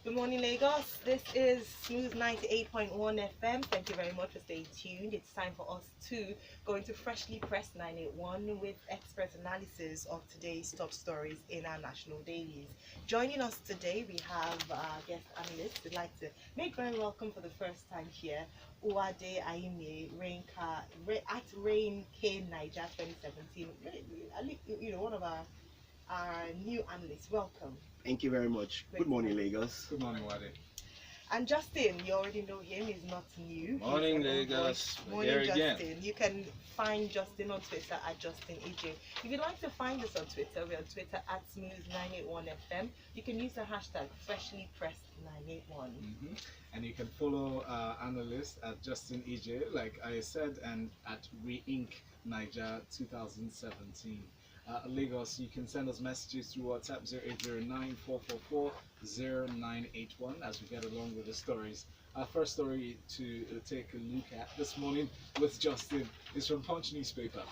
Good morning, Lagos. This is Smooth 98.1 FM. Thank you very much for staying tuned. It's time for us to go into Freshly Pressed 981 with expert analysis of today's top stories in our national dailies. Joining us today, we have our guest analyst. We'd like to make very welcome for the first time here, Uade Ahimie, at Rain K Niger 2017. One of our new analysts. Welcome. Thank you very much. Good morning, Lagos. Good morning, Wade. And Justin, you already know him. He's not new. Morning, Lagos. Morning, Here Justin. again. You can find Justin on Twitter at Justin Ijeh. If you'd like to find us on Twitter, we're on Twitter at Smooth981FM. You can use the hashtag Freshly Pressed 981. And you can follow Analysts at Justin Ijeh, like I said, and at Re-Inc Niger 2017. Lagos, you can send us messages through WhatsApp 0809-444-0981 as we get along with the stories. Our first story to take a look at this morning with Justin is from Punch newspaper.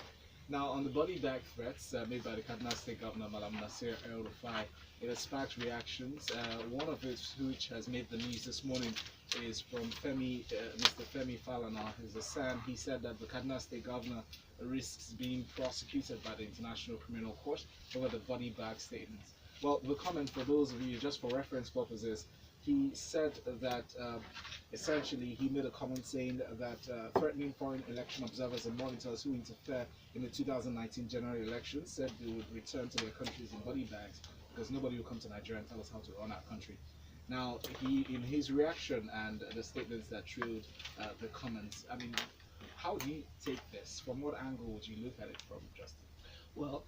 Now, on the body bag threats made by the Kaduna State Governor Malam Nasir El-Rufai, it has sparked reactions. One of which has made the news this morning is from Mr. Femi Falana. He's a son. He said that the Kaduna State Governor risks being prosecuted by the International Criminal Court over the body bag statements. Well, the comment, for those of you, just for reference purposes, he said that essentially he made a comment saying that threatening foreign election observers and monitors who interfere in the 2019 general elections said they would return to their countries in body bags because nobody will come to Nigeria and tell us how to run our country. Now, in his reaction and the statements that trailed the comments, I mean, how do you take this? From what angle would you look at it from, Justin? Well,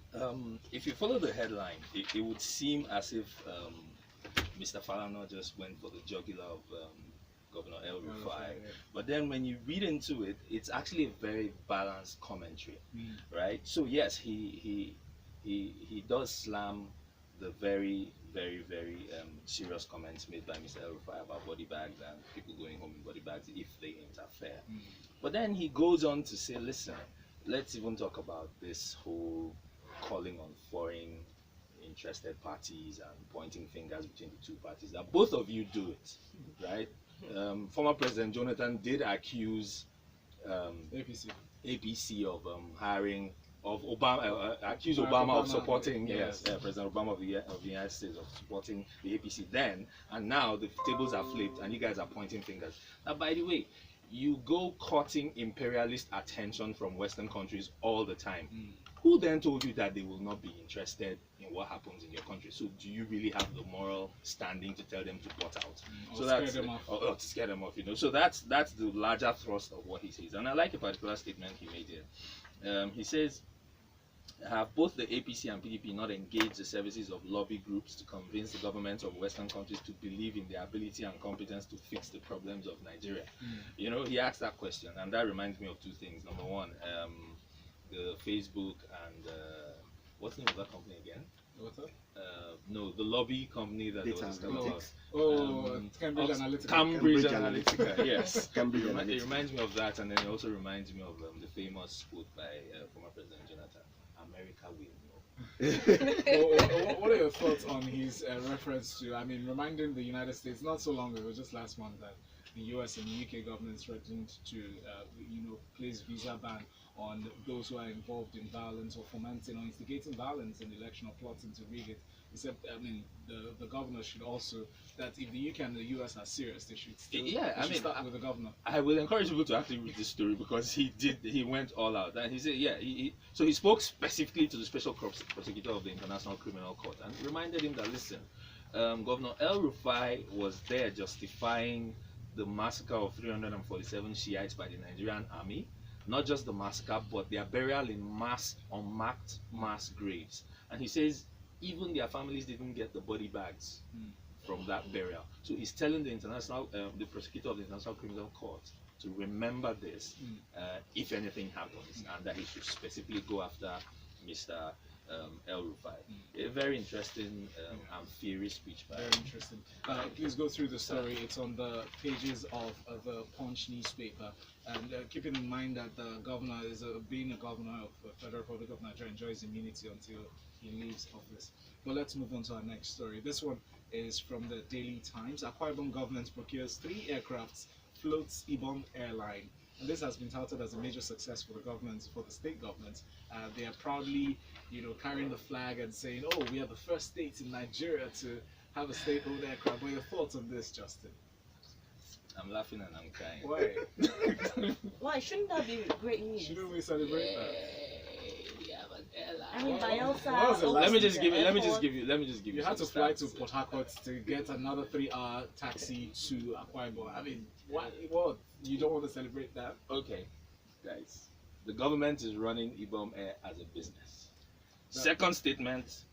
if you follow the headline, it would seem as if Mr. Falana just went for the jugular of Governor El-Rufai. Yeah. But then when you read into it, it's actually a very balanced commentary, right? So yes, he does slam the very, very, very serious comments made by Mr. El-Rufai about body bags and people going home in body bags if they interfere. But then he goes on to say, listen, let's even talk about this whole calling on foreign interested parties and pointing fingers between the two parties. That both of you do it, right? Former President Jonathan did accuse APC of hiring, of Obama, accused Obama of supporting, President Obama of the United States of supporting the APC then, and now the tables are flipped and you guys are pointing fingers. Now, by the way, you go courting imperialist attention from Western countries all the time. Who then told you that they will not be interested in what happens in your country? So do you really have the moral standing to tell them to butt out? So that's scare them off. Or to scare them off, you know. So that's the larger thrust of what he says. And I like a particular statement he made here. He says, have both the APC and PDP not engaged the services of lobby groups to convince the governments of Western countries to believe in their ability and competence to fix the problems of Nigeria? You know, he asked that question, and that reminds me of two things. Number one, the Facebook and what's the name of that company again? What's that? No, the lobby company that Data was analytics. Cambridge Analytica. Cambridge Analytica, yes. Cambridge It Analytica. reminds me of that, and then it also reminds me of the famous quote by former President Jonathan, America will know. What are your thoughts on his reference to, I mean, reminding the United States, not so long ago, just last month, that the US and the UK governments threatened to, place visa ban on those who are involved in violence or fomenting or instigating violence in the election or plotting to rig it. He said, I mean, the governor should also, that if the UK and the US are serious, they should still start with the governor. I will encourage people to actually read this story because he went all out. And he said, so he spoke specifically to the special prosecutor of the International Criminal Court and reminded him that, listen, Governor El-Rufai was there justifying the massacre of 347 Shiites by the Nigerian army. Not just the massacre, but their burial in unmarked mass graves. And he says even their families didn't get the body bags from that burial. So he's telling the prosecutor of the International Criminal Court to remember this if anything happens, and that he should specifically go after Mr. El-Rufai. A very interesting and fiery speech by Very interesting. Please go through the story. It's on the pages of the Punch newspaper. And keeping in mind that the governor is being a governor of the Federal Republic of Nigeria enjoys immunity until he leaves office. But let's move on to our next story. This one is from the Daily Times. Akwa Ibom government procures 3 aircrafts, floats Ibom airline. And this has been touted as a major success for the government, for the state government. They are proudly, carrying the flag and saying, "Oh, we are the first state in Nigeria to have a state-owned aircraft." What are your thoughts on this, Justin? I'm laughing and I'm crying. Why? Why shouldn't that be great news? Shouldn't we celebrate that? We have an airline. I mean, What Bielsa. was the last Let me thing just give you. Let me just give you. You had to some fly to stats. Port Harcourt to get another 3-hour taxi to Akwa Ibom. I mean, what? You don't want to celebrate that? Okay, guys. The government is running Ibom Air as a business. Second statement: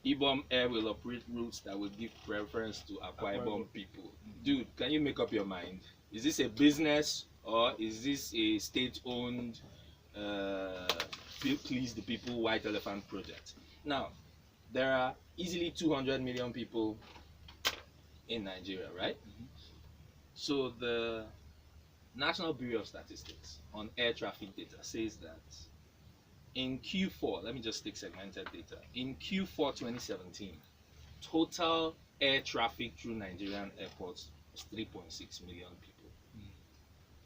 Ibom Air will operate routes that will give preference to Akwa Ibom people. Dude, can you make up your mind? Is this a business or is this a state-owned, please the people white elephant project? Now, there are easily 200 million people in Nigeria, right? So the National Bureau of Statistics on air traffic data says that in Q4, let me just take segmented data. In Q4 2017, total air traffic through Nigerian airports was 3.6 million people.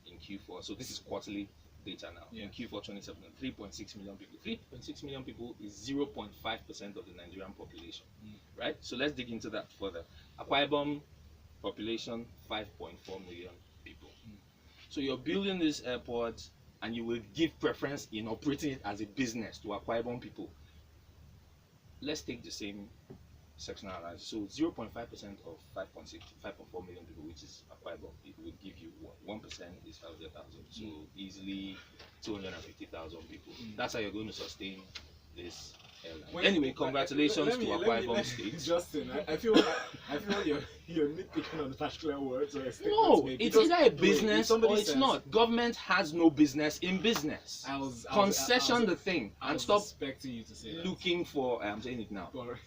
In Q4, so this is quarterly data now. Yeah. In Q4 2017, 3.6 million people. 3.6 million people is 0.5% of the Nigerian population, right? So let's dig into that further. Akwa Ibom population 5.4 million people. So you're building this airport and you will give preference in operating it as a business to Akwa Ibom people. Let's take the same sectional analysis. So 0.5% of 5.4 million people, which is Akwa Ibom, it will give you 1% is 500,000. So easily 250,000 people. That's how you're going to sustain this airline. Anyway, congratulations to Akwa Ibom State. Justin, I feel you're nitpicking on the particular words or No, statements. it's either a business or somebody it's says- not. Government has no business in business. Concession the thing I and was stop expecting you to say that. looking for. I'm saying it now. But-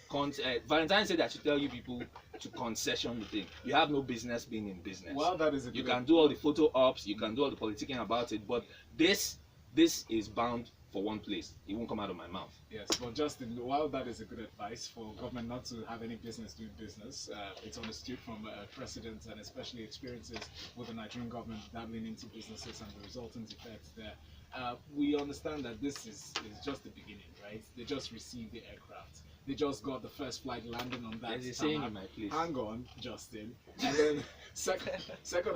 Valentine said I should tell you people to concession the thing. You have no business being in business. Well, that is a You good can do all the photo ops, you can do all the politicking about it, but this is bound for one place. It won't come out of my mouth. Yes, but Justin, while that is a good advice for government not to have any business doing business, it's understood from precedents and especially experiences with the Nigerian government dabbling into businesses and the resultant effects there. We understand that this is just the beginning, right? They just received the aircraft. They just got the first flight landing on that. There's a saying tarmac. in my place. Hang on, Justin. And then second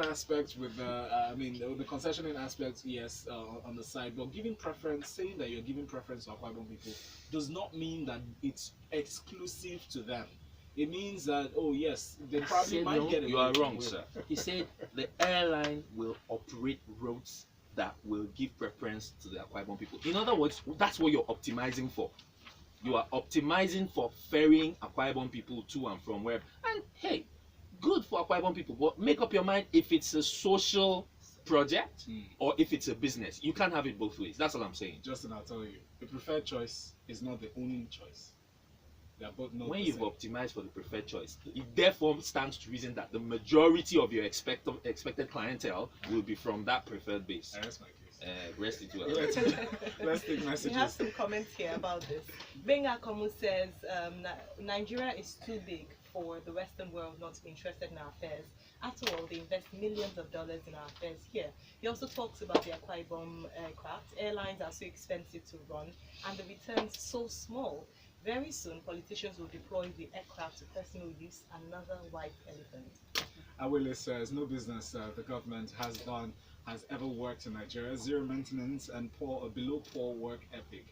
aspect with the concessioning aspect, yes, on the side, but giving preference, saying that you're giving preference to Akwa Ibom people does not mean that it's exclusive to them. It means that, oh yes, they probably Said might no, get it. you are wrong, sir. He said the airline will operate routes that will give preference to the Akwa Ibom people. In other words, that's what you're optimizing for. You are optimizing for ferrying Akwa Ibom people to and from where. And hey, good for Akwa Ibom people, but make up your mind if it's a social project or if it's a business. You can't have it both ways. That's all I'm saying. Justin, I'll tell you, the preferred choice is not the only choice. They are both not When the you've same. optimized for the preferred choice, it therefore stands to reason that the majority of your expected clientele will be from that preferred base. I rest my case. Rest it well. Let's take We have messages. some comments here about this. Benga Komu says Nigeria is too big for the Western world not to be interested in our affairs. After all, they invest millions of dollars in our affairs here. He also talks about the Akwa Ibom aircraft. Airlines are so expensive to run and the returns so small. Very soon, politicians will deploy the aircraft to personal use, another white elephant. Awele says no business the government has ever worked in Nigeria. Zero maintenance and below poor work ethic.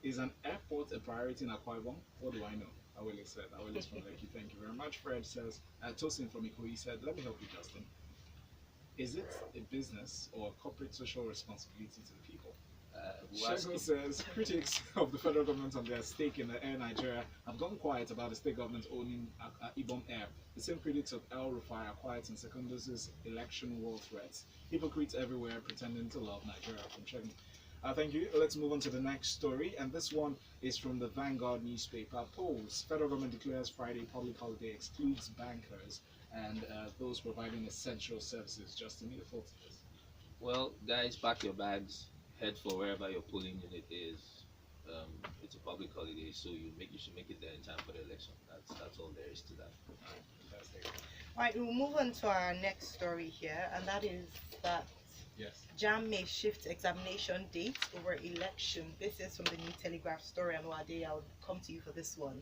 Is an airport a priority in Akwa Ibom? What do I know? Awele said. Awele is from Lekki. Thank you very much. Fred says, Tosin from Ikoyi said, let me help you, Justin. Is it a business or a corporate social responsibility to the people? Shego says critics of the federal government on their stake in the Air Nigeria have gone quiet about the state government owning Ibom Air. The same critics of El Rufai are quiet in Secondus' election war threats. Hypocrites everywhere pretending to love Nigeria. From Chegin. Thank you. Let's move on to the next story, and this one is from the Vanguard newspaper. Polls: federal government declares Friday public holiday, excludes bankers and those providing essential services. Justin, your thoughts on this? Well, guys, pack your bags, head for wherever your polling unit is. it's a public holiday, so you should make it there in time for the election. That's all there is to that. Fantastic. All right, we'll move on to our next story here, and that is that Yes. JAM may shift examination dates over election. This is from the New Telegraph story, and Uade, I'll come to you for this one.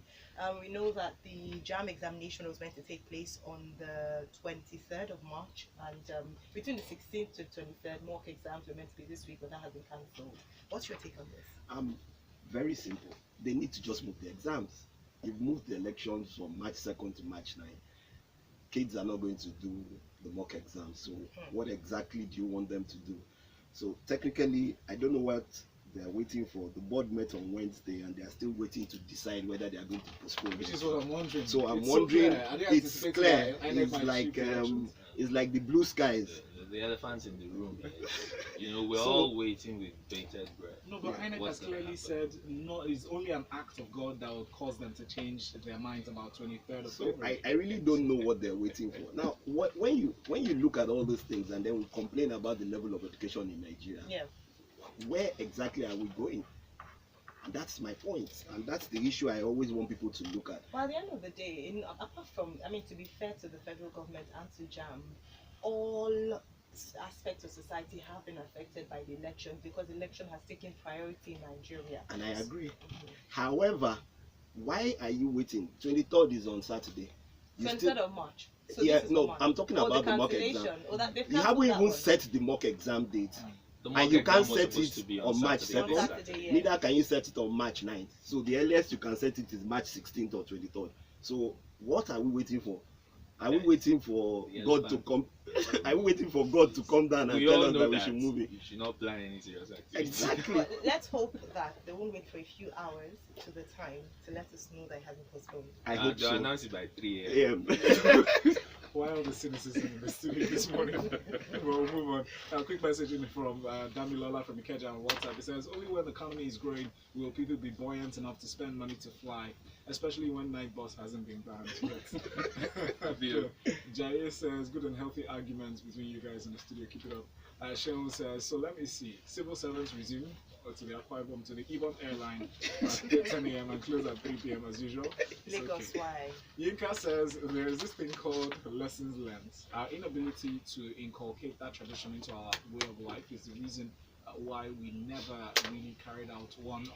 We know that the JAM examination was meant to take place on the 23rd of March, and between the 16th to 23rd, mock exams were meant to be this week, but that has been cancelled. What's your take on this? Very simple. They need to just move the exams. You've moved the elections from March 2nd to March 9th. Kids are not going to do the mock exams. So what exactly do you want them to do? So technically, I don't know what they are waiting for. The board met on Wednesday and they are still waiting to decide whether they are going to postpone. Which is what I'm wondering. So I'm It's wondering, clear. I didn't it's anticipate clear. that INEC It's might like shift elections. it's like the blue skies. The elephants in the room. We're So- all waiting with bated breath. No, but Yeah. INEC What's has gonna clearly happen? said no. It's only an act of God that will cause them to change their minds about 23rd of So February. I really don't know what they're waiting for. Now, when you look at all those things and then we complain about the level of education in Nigeria, Yeah. where exactly are we going? And that's my point, and that's the issue I always want people to look at. Well, at the end of the day, apart from, to be fair to the federal government and to JAM, all aspects of society have been affected by the election because the election has taken priority in Nigeria. And I agree. However, why are you waiting? 23rd is on Saturday. You 23rd of March. So Yeah, this is no, for March. I'm talking Oh, about the mock cancellation. exam. Oh, that, they've You haven't cancelled that even one. set the mock exam date. The And mock you exam can't was set supposed it to be on March Saturday. 2nd. On Saturday, yeah. Neither can you set it on March 9th. So the earliest you can set it is March 16th or 23rd. So what are we waiting for? Are we waiting for The God to elephant. come? Are we waiting for God to come down and We tell all us know that we should move it? you should not plan any serious activity. Exactly. But let's hope that they won't wait for a few hours to the time to let us know that it hasn't postponed. I hope They'll so. announce it by 3 a.m. Why all the cynicism in the studio this morning? We'll move on. A quick message in from Damilola from Ikeja on WhatsApp. It says, only when the economy is growing will people be buoyant enough to spend money to fly, especially when night bus hasn't been banned yet. Deal. Ijeh says, good and healthy arguments between you guys in the studio. Keep it up. Sheon says, so let me see. Civil servants resume to the Akwa Ibom, to the Ibom airline at 10 a.m. and close at 3 p.m. as usual. It's Lagos, okay. why? Yinka says there is this thing called lessons learned. Our inability to inculcate that tradition into our way of life is the reason why we never really carried out one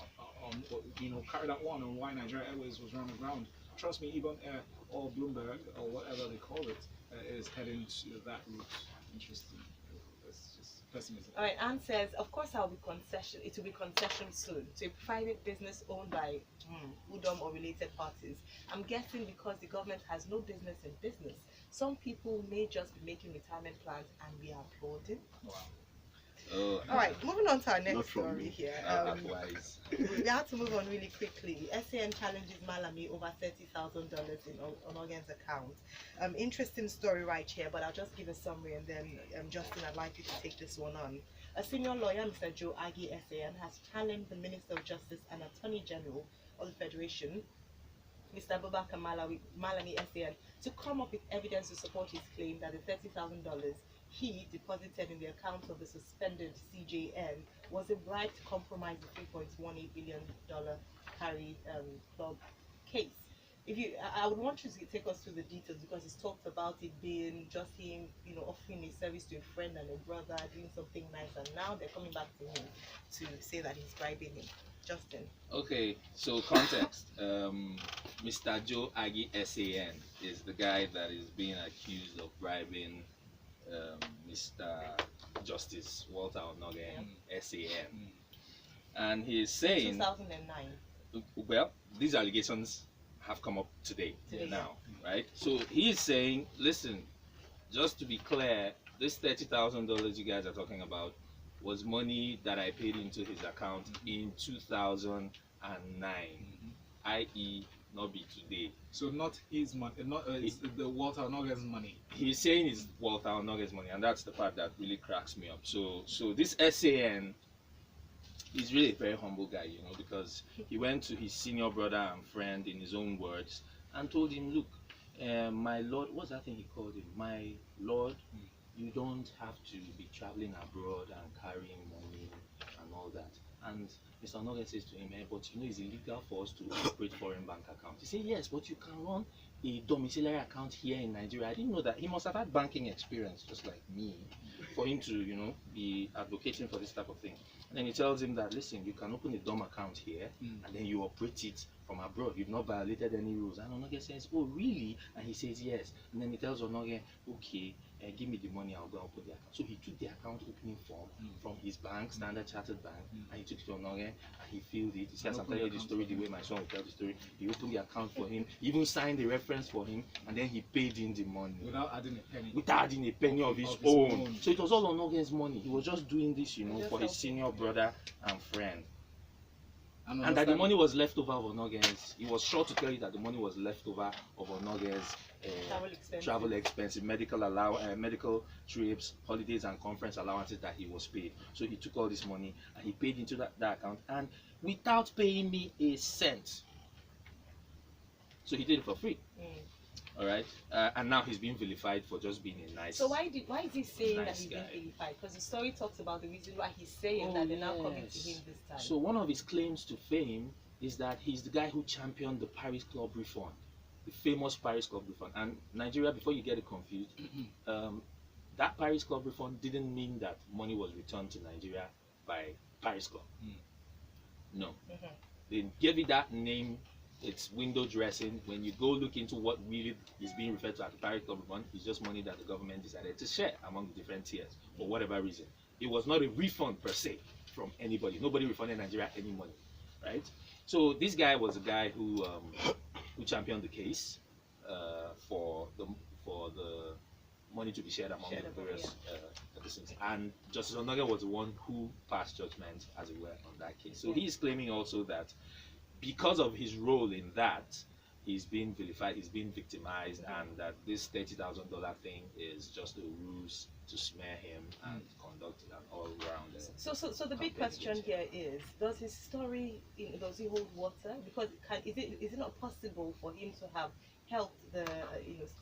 on why Nigeria Airways was run aground. Trust me, Ibon Air or Bloomberg or whatever they call it is heading to that route. Interesting. That's just pessimism. All right, Anne says, of course, it will be concession soon to a private business owned by Udom or related parties. I'm guessing because the government has no business in business. Some people may just be making retirement plans and we are applauding. Wow. All right, moving on to our Not next from story me. here. Wise. We have to move on really quickly. SAN challenges Malami over $30,000 on Organ's account. Interesting story right here, but I'll just give a summary and then Justin, I'd like you to take this one on. A senior lawyer, Mr. Joe Agi SAN, has challenged the Minister of Justice and Attorney General of the Federation, Mr. Abubakar Malami SAN, to come up with evidence to support his claim that the $30,000 he deposited in the account of the suspended CJN was a bribe to compromise the $3.18 billion carry club case. I would want you to take us through the details because it's talked about it being just him, offering a service to a friend and a brother, doing something nice, and now they're coming back to him to say that he's bribing him. Justin. Okay, so context. Mr. Joe Agi SAN is the guy that is being accused of bribing Mr. Justice Walter Onogen SAN. And he is saying, 2009. well, these allegations have come up today now, right? So he is saying, listen, just to be clear, this $30,000 you guys are talking about was money that I paid into his account in 2009, i.e. not be today. So not his money, it's the Walter Onogen's money. He's saying it's Walter Onogen's money, and that's the part that really cracks me up. So this SAN is really a very humble guy, because he went to his senior brother and friend, in his own words, and told him, look, my lord, what's that thing he called him? My lord, you don't have to be traveling abroad and carrying money and all that. And Mr. Onoge says to him, but you know it's illegal for us to operate foreign bank accounts. He said, yes, but you can run a domiciliary account here in Nigeria. I didn't know that. He must have had banking experience, just like me, for him to, be advocating for this type of thing. And then he tells him that, listen, you can open a dom account here, and then you operate it from abroad. You've not violated any rules. And Onoge says, oh, really? And he says, yes. And then he tells Onoge, okay, give me the money, I'll go and open the account. So he took the account opening form from his bank, Standard Chartered Bank, and he took it to Onoge, and he filled it. He says, I'm telling you the story the way my son will tell the story. He opened the account for him, even signed the reference for him, and then he paid in the money. Without adding a penny. Without adding a penny of his own. So it was all Onoge's money. He was just doing this, for his senior brother and friend. And that the money was left over of Onoge's. He was sure to tell you that the money was left over of Onoge's travel expenses, medical trips, holidays, and conference allowances that he was paid. So he took all this money and he paid into that account, and without paying me a cent. So he did it for free. All right, and now he's being vilified for just being a nice. So why is he saying that nice he's guy. being vilified? Because the story talks about the reason why he's saying that they're now coming to him this time. So one of his claims to fame is that he's the guy who championed the Paris Club refund, the famous Paris Club refund. And Nigeria, before you get it confused, that Paris Club refund didn't mean that money was returned to Nigeria by Paris Club. No, they gave it that name. It's window dressing. When you go look into what really is being referred to as the Paris Club refund, it's just money that the government decided to share among the different tiers for whatever reason. It was not a refund per se from anybody. Nobody refunded Nigeria any money, right? So this guy was a guy who championed the case for the money to be shared among the various citizens. And Justice Onoge was the one who passed judgment, as it were, on that case. So he is claiming also that because of his role in that, he's been vilified, he's been victimized, and that this $30,000 thing is just a ruse to smear him and conduct an all-round. So the big question here is: does his story, does he hold water? Because is it not possible for him to have helped the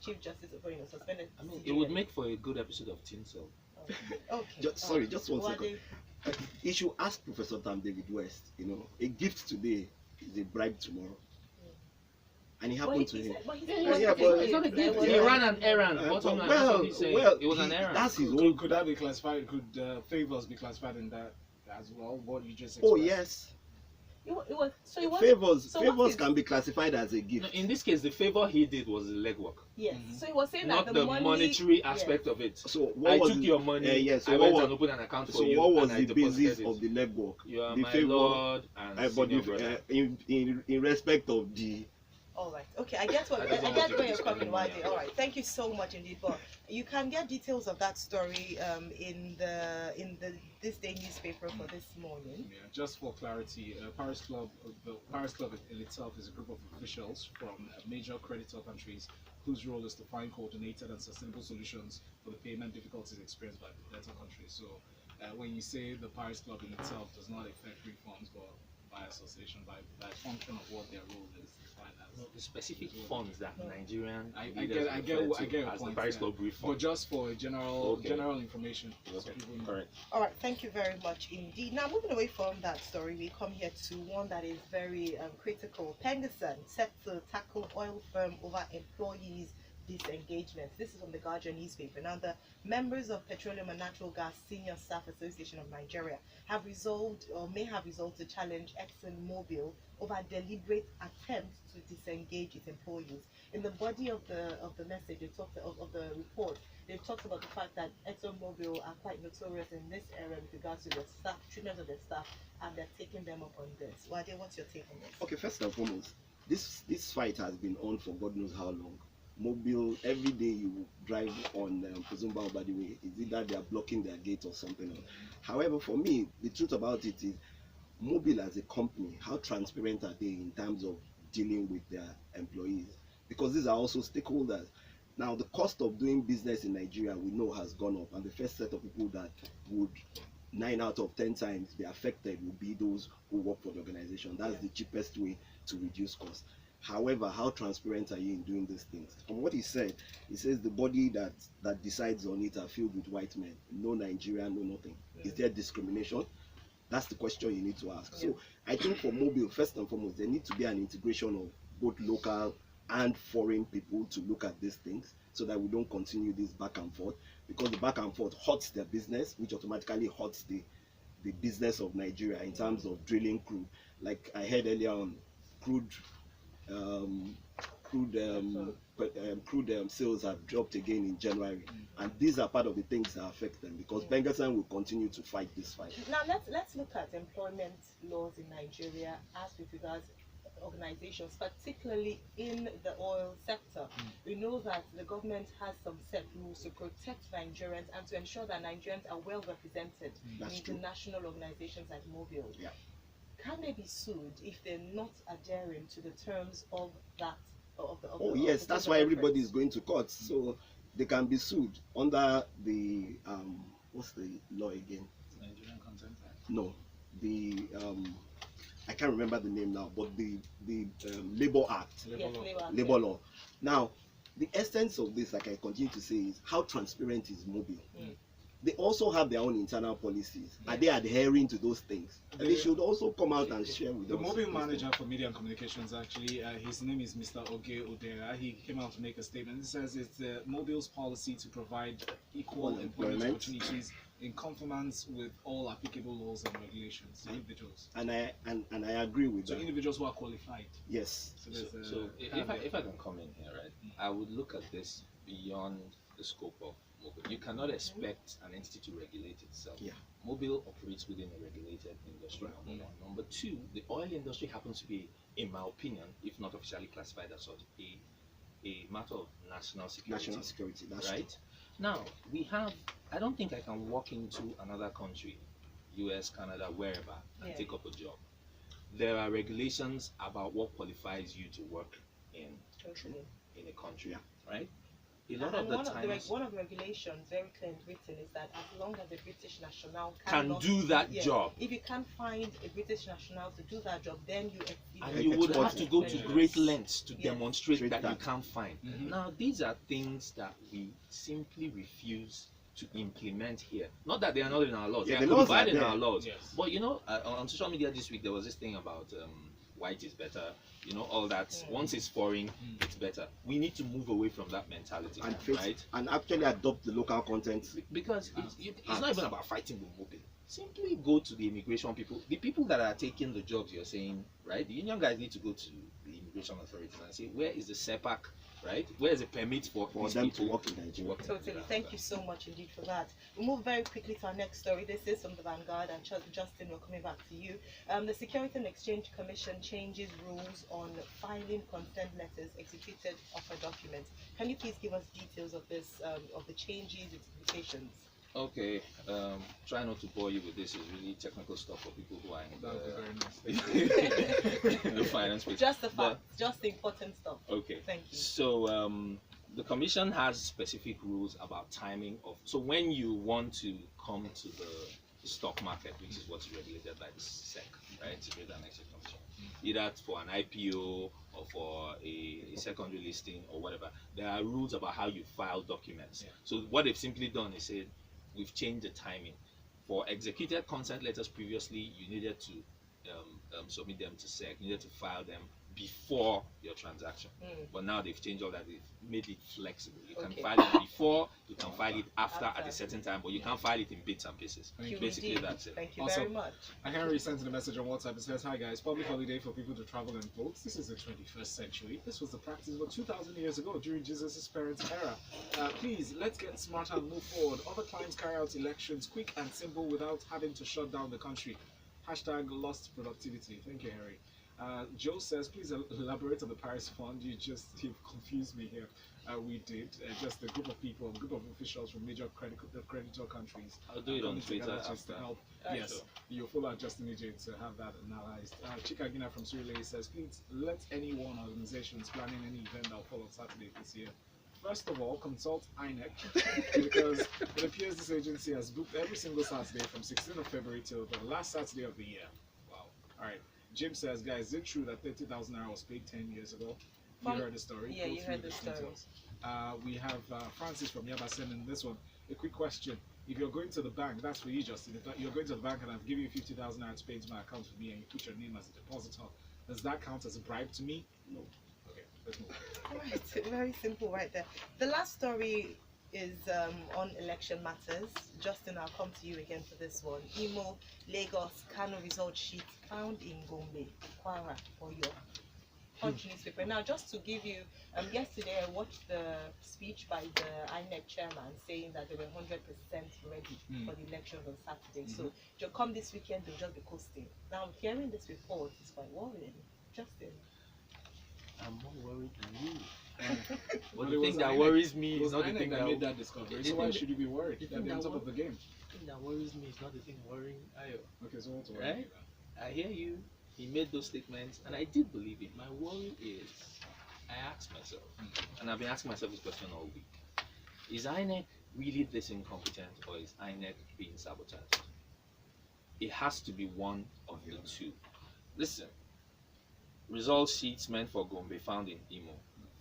Chief Justice or suspended? I mean, it would make for a good episode of Tinsel. Okay. Just one second. You should ask Professor Tam David West. A gift today is a bribe tomorrow. And it happened to him. It's not a gift. He ran an errand. That's what he's saying. It was an errand. That's his own. Could that be classified? Could favors be classified in that as well? What you just expressed? Oh yes. Favors can be classified as a gift. No, in this case, the favor he did was the legwork. Yes. So he was saying not that the money, monetary aspect of it. So I took your money. I went and opened an account for you. So what was and the basis of the legwork? You are the my favor, lord and senior brother. in respect of the. All right. Okay, I get where you're coming, Uade. All right. Thank you so much indeed. But you can get details of that story in this day newspaper for this morning. Yeah, just for clarity, the Paris Club in itself is a group of officials from major creditor countries whose role is to find coordinated and sustainable solutions for the payment difficulties experienced by the debtor countries. So when you say the Paris Club in itself does not affect refunds, but by association, by function of what their role is defined as. The specific funds that Nigerian I get your as point. the Paris Club refund. But just for general information. Okay. Correct. All right, thank you very much indeed. Now, moving away from that story, we come here to one that is very critical. Pengerson set to tackle oil firm over employees' disengagement. This is from the Guardian newspaper. Now, the members of Petroleum and Natural Gas Senior Staff Association of Nigeria have resolved or may have resolved to challenge ExxonMobil over deliberate attempts to disengage its employees. In the body of the message, they talked of the report. They've talked about the fact that ExxonMobil are quite notorious in this area with regards to their staff, treatment of their staff, and they're taking them up on this. Wade, what's your take on this? Okay, first and foremost, this fight has been on for God knows how long. Mobile, every day you drive on Kuzumba, by the way, is either they are blocking their gate or something else. However, for me, the truth about it is, Mobile as a company, how transparent are they in terms of dealing with their employees? Because these are also stakeholders. Now, the cost of doing business in Nigeria, we know, has gone up, and the first set of people that would 9 out of 10 times be affected will be those who work for the organization. That's the cheapest way to reduce costs. However, how transparent are you in doing these things? From what he says the body that decides on it are filled with white men. No Nigerian, no nothing. Is there discrimination? That's the question you need to ask. So I think for mobile, first and foremost, there needs to be an integration of both local and foreign people to look at these things so that we don't continue this back and forth, because the back and forth hurts their business, which automatically hurts the business of Nigeria in terms of drilling crude. Like I heard earlier on, crude sales have dropped again in January, and these are part of the things that affect them, because Bengasan will continue to fight this fight. Now let's look at employment laws in Nigeria as with regards organizations, particularly in the oil sector. We know that the government has some set rules to protect Nigerians and to ensure that Nigerians are well represented in international organizations like Mobile. Yeah. Can they be sued if they're not adhering to the terms of that? Yes, that's why everybody is going to court. So they can be sued under the what's the law again? Nigerian Content Act. No, the I can't remember the name now, but the Labor Act. Labor law. Now, the essence of this, like I continue to say, is how transparent is Mobile. They also have their own internal policies. Are they adhering to those things? And they should also come out and share with us. The Mobile manager for media and communications, actually, his name is Mr. Uade Ahimie. He came out to make a statement. He says it's Mobile's policy to provide equal employment opportunities in conformance with all applicable laws and regulations to individuals. And I agree with that. So individuals who are qualified. Yes. So if I can come in here, right, I would look at this beyond the scope of Mobile. You cannot expect an entity to regulate itself. Yeah. Mobile operates within a regulated industry, number one. Number two, the oil industry happens to be, in my opinion, if not officially classified as such, a matter of national security. National security, that's right? true. Now, we have, I don't think I can walk into another country, US, Canada, wherever, and take up a job. There are regulations about what qualifies you to work in a country, right? A lot of the times, one of the regulations, very clear and written, is that as long as a British national can do that job, if you can't find a British national to do that job, then you would have to go to great lengths to demonstrate that you can't find. Now, these are things that we simply refuse to implement here. Not that they are not in our laws; they are codified in our laws. Yes. But you know, on social media this week, there was this thing about white is better, you know, all that. Once it's foreign, it's better. We need to move away from that mentality, right? And actually adopt the local content. Because it's not even about fighting with Mobile. Simply go to the immigration people, the people that are taking the jobs you're saying, right? The union guys need to go to the immigration authorities and say, where is the SEPAC, right? Where is the permit for them to work in Nigeria? Totally. Thank you so much indeed for that. We move very quickly to our next story. This is from the Vanguard, and Justin, we're coming back to you. The Security and Exchange Commission changes rules on filing consent letters executed offer documents. Can you please give us details of this, of the changes, its implications? Okay, try not to bore you with this. It's really technical stuff for people who are in the finance space. Just the facts, just the important stuff. Okay. Thank you. So the commission has specific rules about timing of. So when you want to come to the stock market, which is what's regulated by the SEC, right, Securities and Exchange Commission, either for an IPO or for a secondary listing or whatever, there are rules about how you file documents. So what they've simply done is said, we've changed the timing. For executed consent letters previously, you needed to submit them to SEC, you needed to file them before your transaction. But now they've changed all that, they've made it flexible. You can file it before, you can file it after at a certain time, but you can't file it in bits and pieces. Basically, that's it. Thank you very much. I can already send a message on WhatsApp. It says, hi guys, public holiday for people to travel and vote. This is the 21st century. This was the practice about 2,000 years ago during Jesus' parents' era. Please, let's get smarter and move forward. Other clients carry out elections quick and simple without having to shut down the country. Hashtag lost productivity. Thank you, Harry. Joe says, please elaborate on the Paris Fund. You've confused me here. We did. Just a group of people, a group of officials from major creditor countries. I'll do it on Twitter after. To help. Yes, you follow Justin Ijeh to have that analyzed. Chika Gina from Surrey says, please let any one organizations planning any event that will fall on Saturday this year. First of all, consult INEC because it appears this agency has booked every single Saturday from 16th of February till the last Saturday of the year. Wow. All right. Jim says, guys, is it true that 30,000 naira was paid 10 years ago? You heard the story. Yeah, you heard the story. We have Francis from Yaba sending this one. A quick question. If you're going to the bank, that's for you, Justin. If you're going to the bank and I've given you 50,000 naira to pay into my account for me, and you put your name as a depositor, does that count as a bribe to me? No. Okay, let's move on. Right, very simple right there. The last story is on election matters. Justin, I'll come to you again for this one. Imo, Lagos, Kano result sheet found in Gombe, Kwara, for your Punch newspaper. Now, just to give you, yesterday I watched the speech by the INEC chairman saying that they were 100% ready for the elections on Saturday. So, come this weekend, they'll just be coasting. Now, hearing this report is quite worrying. Justin. I'm more worried than you. But the it thing was that INEC. worries me It is was not the INEC thing that that made that discovery. So why should you be worried? They're on top of the game. The thing that worries me is not the thing worrying Ayo. Okay, so what's Right? I hear you. He made those statements, and I did believe it. My worry is, I asked myself, and I've been asking myself this question all week: is INEC really this incompetent, or is INEC being sabotaged? It has to be one of the two. Listen, result sheets meant for Gombe found in Imo,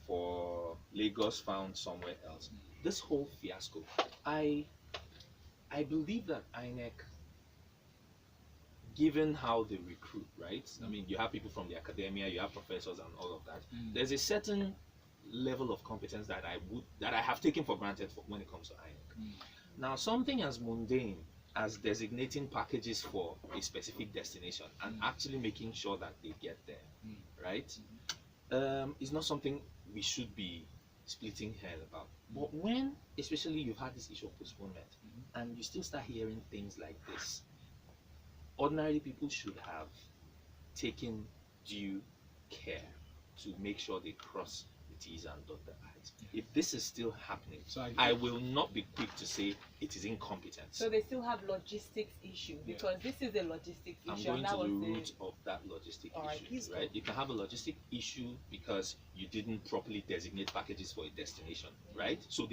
for Lagos found somewhere else. This whole fiasco, I believe that INEC, given how they recruit, right? I mean, you have people from the academia, you have professors and all of that. There's a certain level of competence that I have taken for granted when it comes to INEC. Now, something as mundane as designating packages for a specific destination and actually making sure that they get there, right? Is not something we should be splitting hairs about. But when, especially, you've had this issue of postponement, and you still start hearing things like this, ordinary people should have taken due care to make sure they cross the T's and dot the I's. If this is still happening, So I will not be quick to say it is incompetence. So they still have logistics issue, because this is a logistics I'm issue. going and that to the was root of that logistic Alright, issue, please go. right? You can have a logistic issue because you didn't properly designate packages for a destination, right? So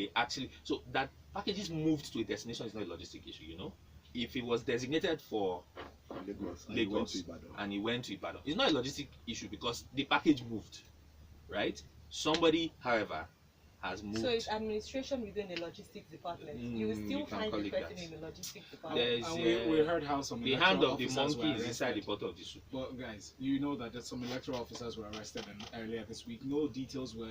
that packages moved to a destination is not a logistic issue, you know? If it was designated for Lagos and it went to Ibadan, it's not a logistic issue because the package moved, right? Somebody, however, has moved. So it's administration within the logistics department. You will still can find call the it person that. in the logistics department. There's, And we heard how some the electoral hand of the officers monkey were is inside the arrested. pot of the soup. But guys, you know that some electoral officers were arrested earlier this week. No details were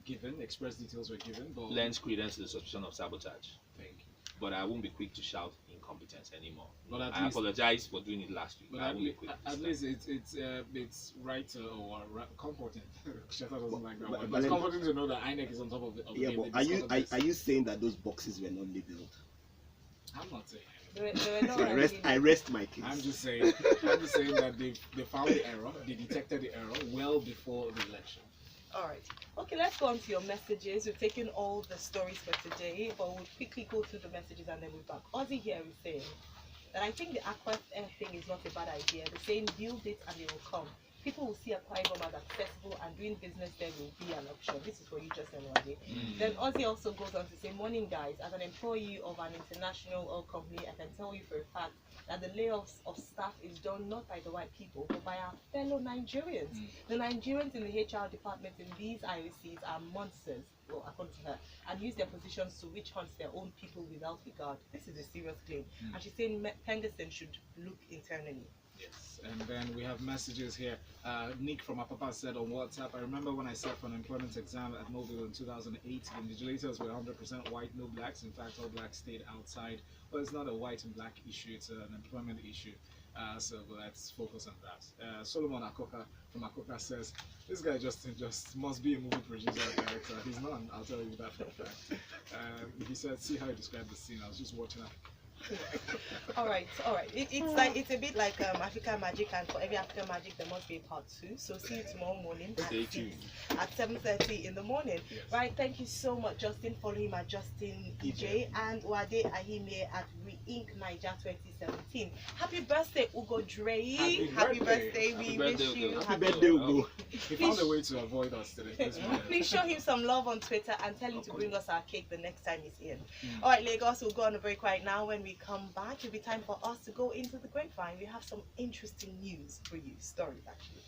given, express details were given. But Lends credence to the suspicion of sabotage. thank you. But I won't be quick to shout incompetence anymore. But at I least- apologize for doing it last week. But I at, won't be le- quick. at least it's right comforting. Shetta doesn't like that but- one. but It's then- comforting to know that INEC is on top of the Yeah, game. but They discovered this. are you saying that those boxes were not labeled? I'm not saying. They were not So I rest my case. I'm just saying that they found the error, they detected the error well before the election. Alright. Okay, let's go on to your messages. We've taken all the stories for today, but we'll quickly go through the messages and then we're back. Ozzy here is saying that I think the Aqua Air thing is not a bad idea. They're saying build it and they will come. People will see Akwa Ibom as accessible and doing business there will be an option. This is for you, Justin Uade. Then Ozzy also goes on to say, morning guys, as an employee of an international oil company, I can tell you for a fact that the layoffs of staff is done not by the white people, but by our fellow Nigerians. The Nigerians in the HR department in these IOCs are monsters, well, according to her, and use their positions to witch hunt their own people without regard. This is a serious claim. And she's saying Pengerson should look internally. Yes, and then we have messages here. Nick from Apapa said on WhatsApp, I remember when I sat for an employment exam at Mobile in 2008, the invigilators were 100% white, no blacks. In fact, all blacks stayed outside. But it's not a white and black issue, it's an employment issue. So let's focus on that. Solomon Akoka from Akoka says, this guy just must be a movie producer or director. He's not, I'll tell you that for a fact. He said, see how he described the scene. I was just watching it. All right. It's a bit like African Magic, and for every African Magic there must be a part 2. So see you tomorrow morning Stay tuned. at 7:30 in the morning. Yes. Right. Thank you so much, Justin. Follow him at Justin Ijeh and Uade Ahimie at Re-Ink Niger 2017. Happy birthday, Ugo Dre. Happy birthday. We Happy wish birthday, you Ugo. Happy birthday, Ugo. He found a way to avoid us today. This morning. Please show him some love on Twitter and tell him to bring us our cake the next time he's in. All right, Lagos, we'll go on a break right now. When we come back, it'll be time for us to go into the grapevine. We have some interesting news for you, stories actually.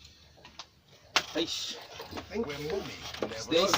Aish. Where money never Stay safe.